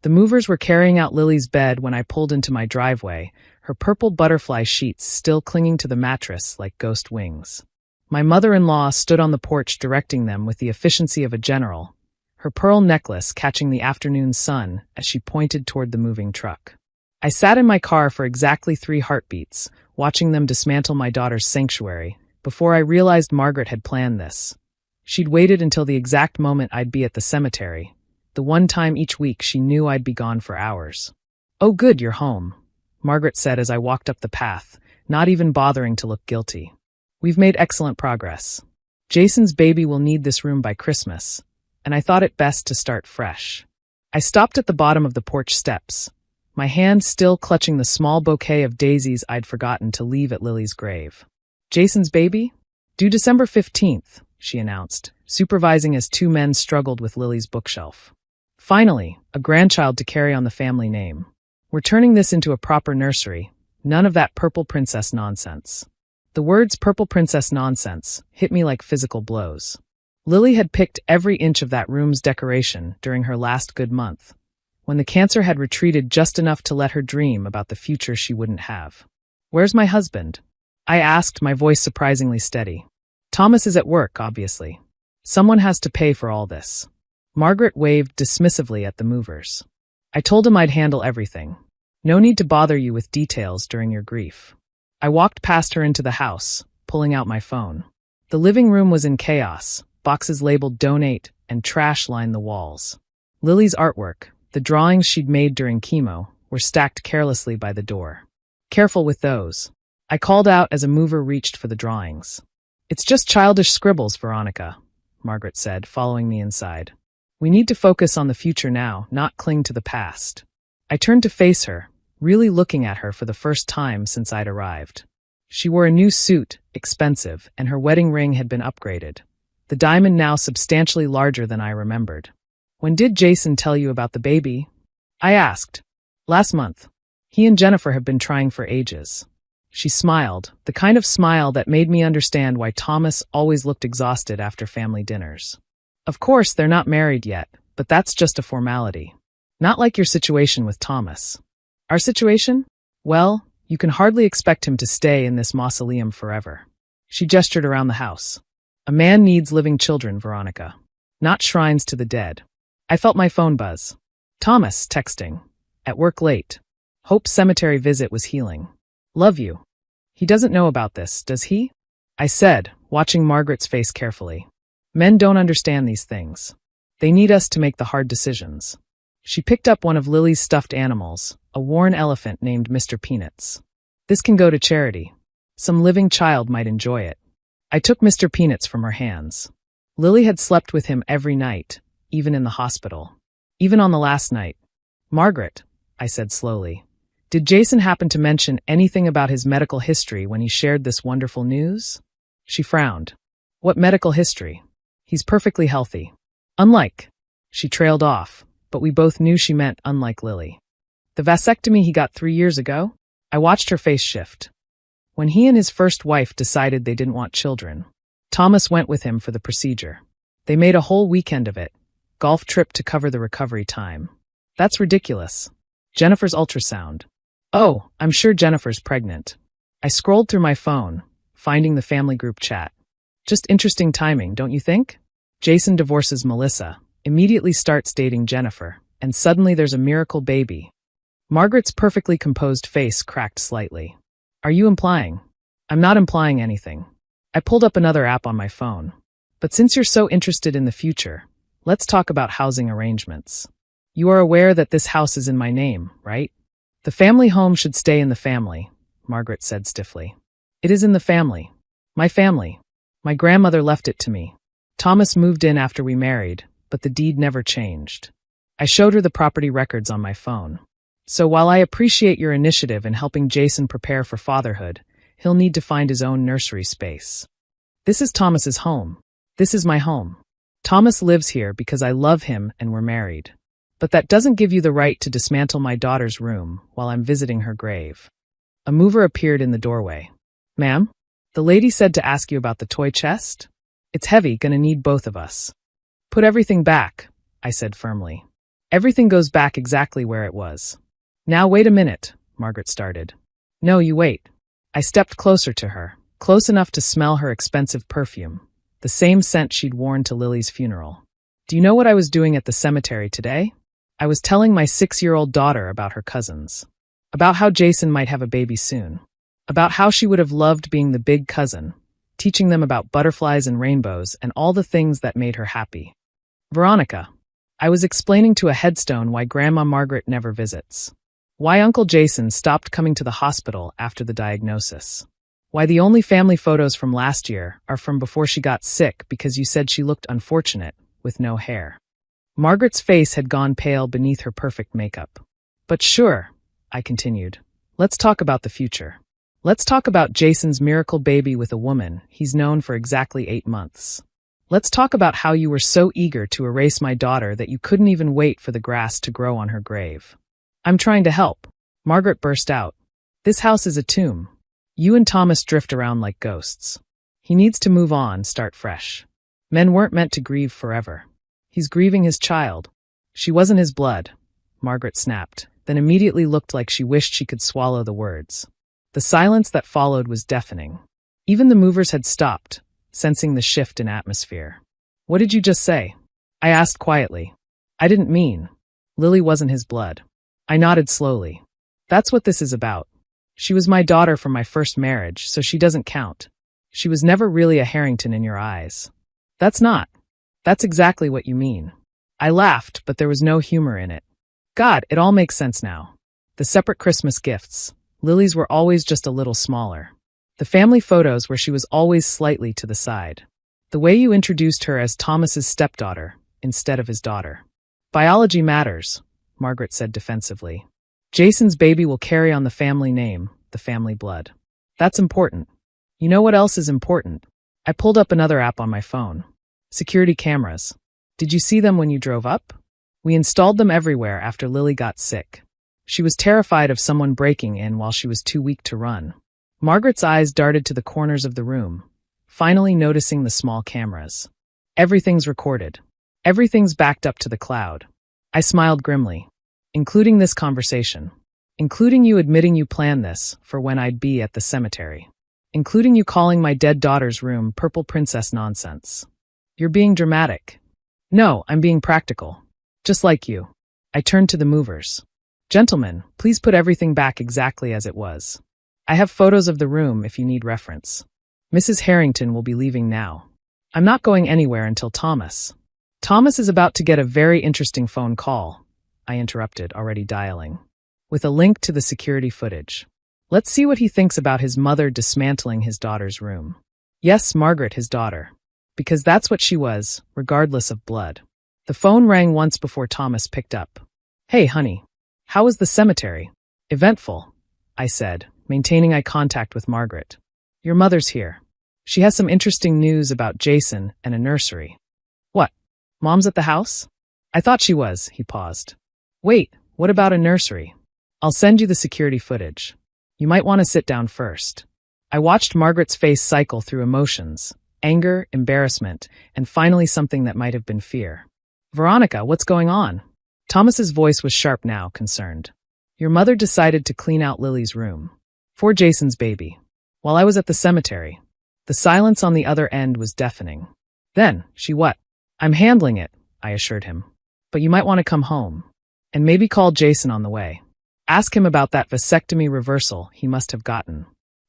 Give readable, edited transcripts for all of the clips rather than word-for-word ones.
The movers were carrying out Lily's bed when I pulled into my driveway, her purple butterfly sheets still clinging to the mattress like ghost wings. My mother-in-law stood on the porch directing them with the efficiency of a general, her pearl necklace catching the afternoon sun as she pointed toward the moving truck. I sat in my car for exactly 3 heartbeats, watching them dismantle my daughter's sanctuary, before I realized Margaret had planned this. She'd waited until the exact moment I'd be at the cemetery, the one time each week she knew I'd be gone for hours. "Oh good, you're home," Margaret said as I walked up the path, not even bothering to look guilty. "We've made excellent progress. Jason's baby will need this room by Christmas, and I thought it best to start fresh." I stopped at the bottom of the porch steps, my hand still clutching the small bouquet of daisies I'd forgotten to leave at Lily's grave. "Jason's baby? Due December 15th, she announced, supervising as 2 men struggled with Lily's bookshelf. "Finally, a grandchild to carry on the family name. We're turning this into a proper nursery, none of that purple princess nonsense." The words "purple princess nonsense" hit me like physical blows. Lily had picked every inch of that room's decoration during her last good month, when the cancer had retreated just enough to let her dream about the future she wouldn't have. "Where's my husband?" I asked, my voice surprisingly steady. "Thomas is at work, obviously. Someone has to pay for all this." Margaret waved dismissively at the movers. "I told him I'd handle everything. No need to bother you with details during your grief." I walked past her into the house, pulling out my phone. The living room was in chaos, boxes labeled "Donate" and trash lined the walls. Lily's artwork, the drawings she'd made during chemo, were stacked carelessly by the door. "Careful with those," I called out as a mover reached for the drawings. "It's just childish scribbles, Veronica," Margaret said, following me inside. "We need to focus on the future now, not cling to the past." I turned to face her, really looking at her for the first time since I'd arrived. She wore a new suit, expensive, and her wedding ring had been upgraded, the diamond now substantially larger than I remembered. "When did Jason tell you about the baby?" I asked. "Last month. He and Jennifer have been trying for ages." She smiled, the kind of smile that made me understand why Thomas always looked exhausted after family dinners. "Of course, they're not married yet, but that's just a formality. Not like your situation with Thomas." "Our situation? Well, you can hardly expect him to stay in this mausoleum forever." She gestured around the house. "A man needs living children, Veronica. Not shrines to the dead." I felt my phone buzz. Thomas, texting. "At work late. Hope cemetery visit was healing. Love you." "He doesn't know about this, does he?" I said, watching Margaret's face carefully. "Men don't understand these things. They need us to make the hard decisions." She picked up one of Lily's stuffed animals, a worn elephant named Mr. Peanuts. "This can go to charity. Some living child might enjoy it." I took Mr. Peanuts from her hands. Lily had slept with him every night, even in the hospital. Even on the last night. "Margaret," I said slowly, "did Jason happen to mention anything about his medical history when he shared this wonderful news?" She frowned. "What medical history? He's perfectly healthy. Unlike." She trailed off, but we both knew she meant unlike Lily. "The vasectomy he got 3 years ago?" I watched her face shift. "When he and his first wife decided they didn't want children, Thomas went with him for the procedure. They made a whole weekend of it, golf trip to cover the recovery time." "That's ridiculous. Jennifer's ultrasound." "Oh, I'm sure Jennifer's pregnant." I scrolled through my phone, finding the family group chat. Just interesting timing, don't you think? Jason divorces Melissa, immediately starts dating Jennifer, and suddenly there's a miracle baby. Margaret's perfectly composed face cracked slightly. "Are you implying?" "I'm not implying anything." I pulled up another app on my phone. "But since you're so interested in the future, let's talk about housing arrangements. You are aware that this house is in my name, right?" "The family home should stay in the family," Margaret said stiffly. "It is in the family. My family. My grandmother left it to me. Thomas moved in after we married, but the deed never changed." I showed her the property records on my phone. "So while I appreciate your initiative in helping Jason prepare for fatherhood, he'll need to find his own nursery space. This is Thomas's home. This is my home. Thomas lives here because I love him and we're married. But that doesn't give you the right to dismantle my daughter's room while I'm visiting her grave." A mover appeared in the doorway. "Ma'am? The lady said to ask you about the toy chest? It's heavy, gonna need both of us." "Put everything back," I said firmly. Everything goes back exactly where it was. Now wait a minute, Margaret started. No, you wait. I stepped closer to her, close enough to smell her expensive perfume, the same scent she'd worn to Lily's funeral. Do you know what I was doing at the cemetery today? I was telling my 6-year-old daughter about her cousins. About how Jason might have a baby soon. About how she would have loved being the big cousin, teaching them about butterflies and rainbows and all the things that made her happy. Veronica, I was explaining to a headstone why Grandma Margaret never visits. Why Uncle Jason stopped coming to the hospital after the diagnosis. Why the only family photos from last year are from before she got sick because you said she looked unfortunate, with no hair. Margaret's face had gone pale beneath her perfect makeup. But sure, I continued. Let's talk about the future. Let's talk about Jason's miracle baby with a woman he's known for exactly 8 months. Let's talk about how you were so eager to erase my daughter that you couldn't even wait for the grass to grow on her grave. I'm trying to help. Margaret burst out. This house is a tomb. You and Thomas drift around like ghosts. He needs to move on, start fresh. Men weren't meant to grieve forever. He's grieving his child. She wasn't his blood, Margaret snapped, then immediately looked like she wished she could swallow the words. The silence that followed was deafening. Even the movers had stopped, sensing the shift in atmosphere. What did you just say? I asked quietly. I didn't mean. Lily wasn't his blood. I nodded slowly. That's what this is about. She was my daughter from my first marriage, so she doesn't count. She was never really a Harrington in your eyes. That's exactly what you mean. I laughed, but there was no humor in it. God, it all makes sense now. The separate Christmas gifts. Lily's were always just a little smaller. The family photos where she was always slightly to the side. The way you introduced her as Thomas's stepdaughter, instead of his daughter. Biology matters, Margaret said defensively. Jason's baby will carry on the family name, the family blood. That's important. You know what else is important? I pulled up another app on my phone. Security cameras. Did you see them when you drove up? We installed them everywhere after Lily got sick. She was terrified of someone breaking in while she was too weak to run. Margaret's eyes darted to the corners of the room, finally noticing the small cameras. Everything's recorded. Everything's backed up to the cloud. I smiled grimly. Including this conversation. Including you admitting you planned this for when I'd be at the cemetery. Including you calling my dead daughter's room purple princess nonsense. You're being dramatic. No, I'm being practical. Just like you. I turned to the movers. Gentlemen, please put everything back exactly as it was. I have photos of the room if you need reference. Mrs. Harrington will be leaving now. I'm not going anywhere until Thomas. Thomas is about to get a very interesting phone call, I interrupted, already dialing, with a link to the security footage. Let's see what he thinks about his mother dismantling his daughter's room. Yes, Margaret, his daughter. Because that's what she was, regardless of blood. The phone rang once before Thomas picked up. Hey, honey. How was the cemetery? Eventful, I said, maintaining eye contact with Margaret. Your mother's here. She has some interesting news about Jason and a nursery. What? Mom's at the house? I thought she was, he paused. Wait, what about a nursery? I'll send you the security footage. You might want to sit down first. I watched Margaret's face cycle through emotions. Anger, embarrassment, and finally something that might have been fear. Veronica, what's going on? Thomas's voice was sharp now, concerned. Your mother decided to clean out Lily's room. For Jason's baby. While I was at the cemetery. The silence on the other end was deafening. Then, she what? I'm handling it, I assured him. But you might want to come home. And maybe call Jason on the way. Ask him about that vasectomy reversal he must have gotten.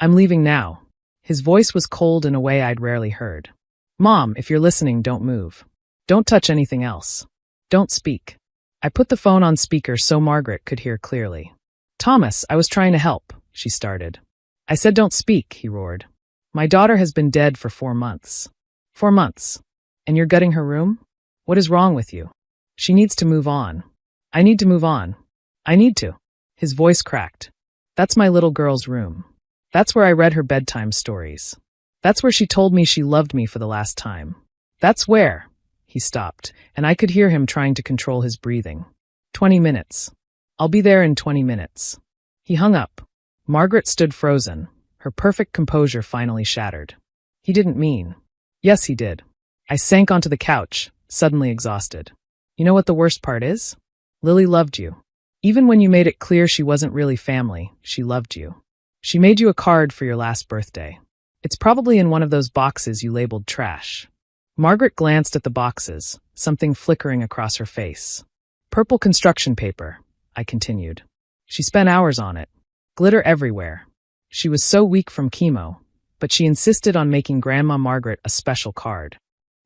I'm leaving now. His voice was cold in a way I'd rarely heard. Mom, if you're listening, don't move. Don't touch anything else. Don't speak. I put the phone on speaker so Margaret could hear clearly. Thomas, I was trying to help, she started. I said don't speak, he roared. My daughter has been dead for 4 months. 4 months. And you're gutting her room? What is wrong with you? She needs to move on. I need to move on. I need to. His voice cracked. That's my little girl's room. That's where I read her bedtime stories. That's where she told me she loved me for the last time. That's where. He stopped, and I could hear him trying to control his breathing. 20 minutes. I'll be there in 20 minutes. He hung up. Margaret stood frozen, her perfect composure finally shattered. He didn't mean. Yes, he did. I sank onto the couch, suddenly exhausted. You know what the worst part is? Lily loved you. Even when you made it clear she wasn't really family, she loved you. She made you a card for your last birthday. It's probably in one of those boxes you labeled trash. Margaret glanced at the boxes, something flickering across her face. Purple construction paper, I continued. She spent hours on it. Glitter everywhere. She was so weak from chemo, but she insisted on making Grandma Margaret a special card.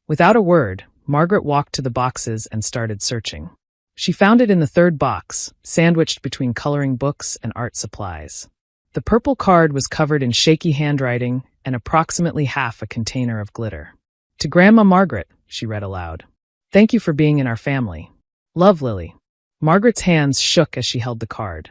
Without a word, Margaret walked to the boxes and started searching. She found it in the third box, sandwiched between coloring books and art supplies. The purple card was covered in shaky handwriting and approximately half a container of glitter. To Grandma Margaret, she read aloud. Thank you for being in our family. Love, Lily. Margaret's hands shook as she held the card.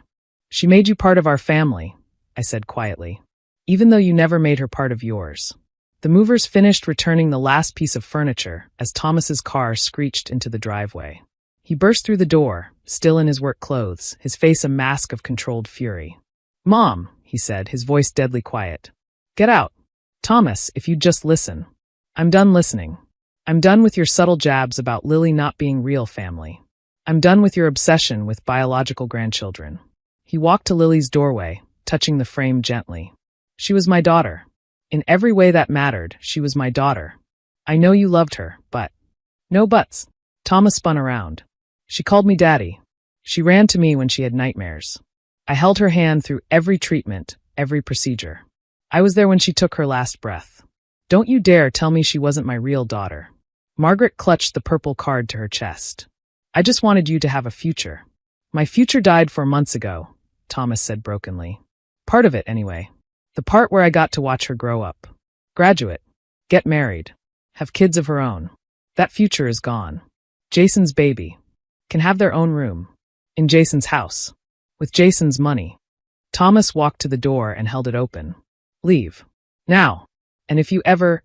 She made you part of our family, I said quietly, even though you never made her part of yours. The movers finished returning the last piece of furniture as Thomas's car screeched into the driveway. He burst through the door, still in his work clothes, his face a mask of controlled fury. Mom, he said, his voice deadly quiet. Get out. Thomas, if you'd just listen. I'm done listening. I'm done with your subtle jabs about Lily not being real family. I'm done with your obsession with biological grandchildren. He walked to Lily's doorway, touching the frame gently. She was my daughter. In every way that mattered, she was my daughter. I know you loved her, but... No buts. Thomas spun around. She called me Daddy. She ran to me when she had nightmares. I held her hand through every treatment, every procedure. I was there when she took her last breath. Don't you dare tell me she wasn't my real daughter. Margaret clutched the purple card to her chest. I just wanted you to have a future. My future died 4 months ago, Thomas said brokenly. Part of it, anyway. The part where I got to watch her grow up. Graduate. Get married. Have kids of her own. That future is gone. Jason's baby. Can have their own room. In Jason's house. With Jason's money. Thomas walked to the door and held it open. Leave. Now. And if you ever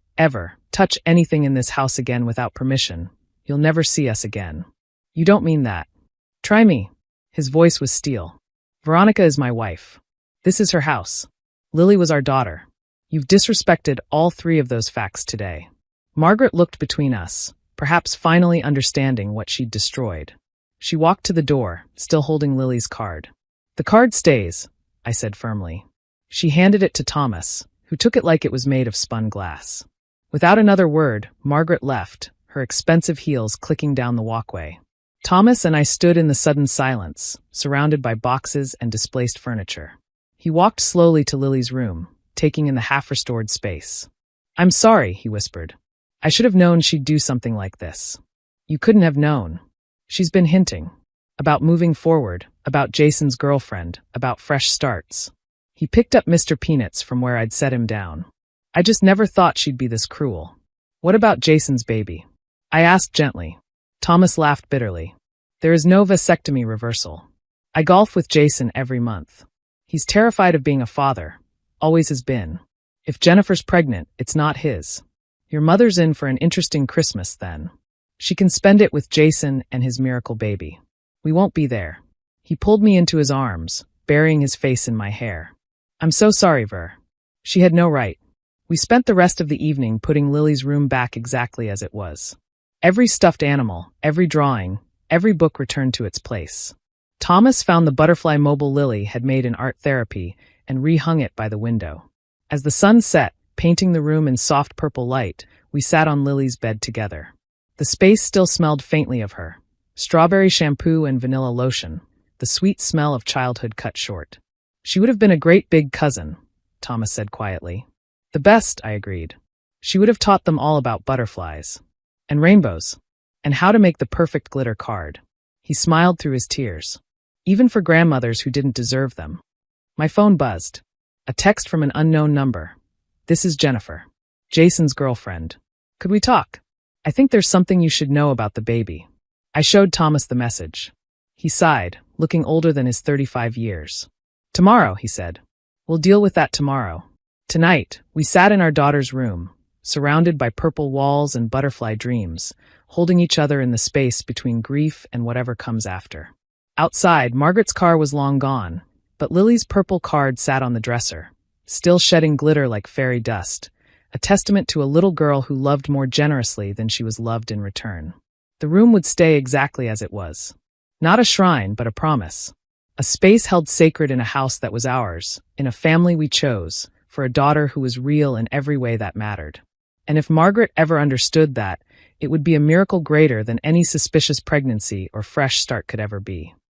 touch anything in this house again without permission, you'll never see us again. You don't mean that. Try me. His voice was steel. Veronica is my wife. This is her house. Lily was our daughter. You've disrespected all 3 of those facts today. Margaret looked between us, perhaps finally understanding what she'd destroyed. She walked to the door, still holding Lily's card. The card stays, I said firmly. She handed it to Thomas, who took it like it was made of spun glass. Without another word, Margaret left, her expensive heels clicking down the walkway. Thomas and I stood in the sudden silence, surrounded by boxes and displaced furniture. He walked slowly to Lily's room, taking in the half-restored space. I'm sorry, he whispered. I should have known she'd do something like this. You couldn't have known. She's been hinting. About moving forward, about Jason's girlfriend, about fresh starts. He picked up Mr. Peanuts from where I'd set him down. I just never thought she'd be this cruel. What about Jason's baby? I asked gently. Thomas laughed bitterly. There is no vasectomy reversal. I golf with Jason every month. He's terrified of being a father. Always has been. If Jennifer's pregnant, it's not his. Your mother's in for an interesting Christmas then. She can spend it with Jason and his miracle baby. We won't be there. He pulled me into his arms, burying his face in my hair. I'm so sorry, Ver. She had no right. We spent the rest of the evening putting Lily's room back exactly as it was. Every stuffed animal, every drawing, every book returned to its place. Thomas found the butterfly mobile Lily had made in art therapy and rehung it by the window. As the sun set, painting the room in soft purple light, we sat on Lily's bed together. The space still smelled faintly of her. Strawberry shampoo and vanilla lotion, the sweet smell of childhood cut short. She would have been a great big cousin, Thomas said quietly. The best, I agreed. She would have taught them all about butterflies. And rainbows. And how to make the perfect glitter card. He smiled through his tears. Even for grandmothers who didn't deserve them. My phone buzzed. A text from an unknown number. This is Jennifer. Jason's girlfriend. Could we talk? I think there's something you should know about the baby. I showed Thomas the message. He sighed, looking older than his 35 years. Tomorrow, he said. We'll deal with that tomorrow. Tonight, we sat in our daughter's room, surrounded by purple walls and butterfly dreams, holding each other in the space between grief and whatever comes after. Outside, Margaret's car was long gone, but Lily's purple card sat on the dresser, still shedding glitter like fairy dust, a testament to a little girl who loved more generously than she was loved in return. The room would stay exactly as it was. Not a shrine, but a promise. A space held sacred in a house that was ours, in a family we chose, for a daughter who was real in every way that mattered. And if Margaret ever understood that, it would be a miracle greater than any suspicious pregnancy or fresh start could ever be.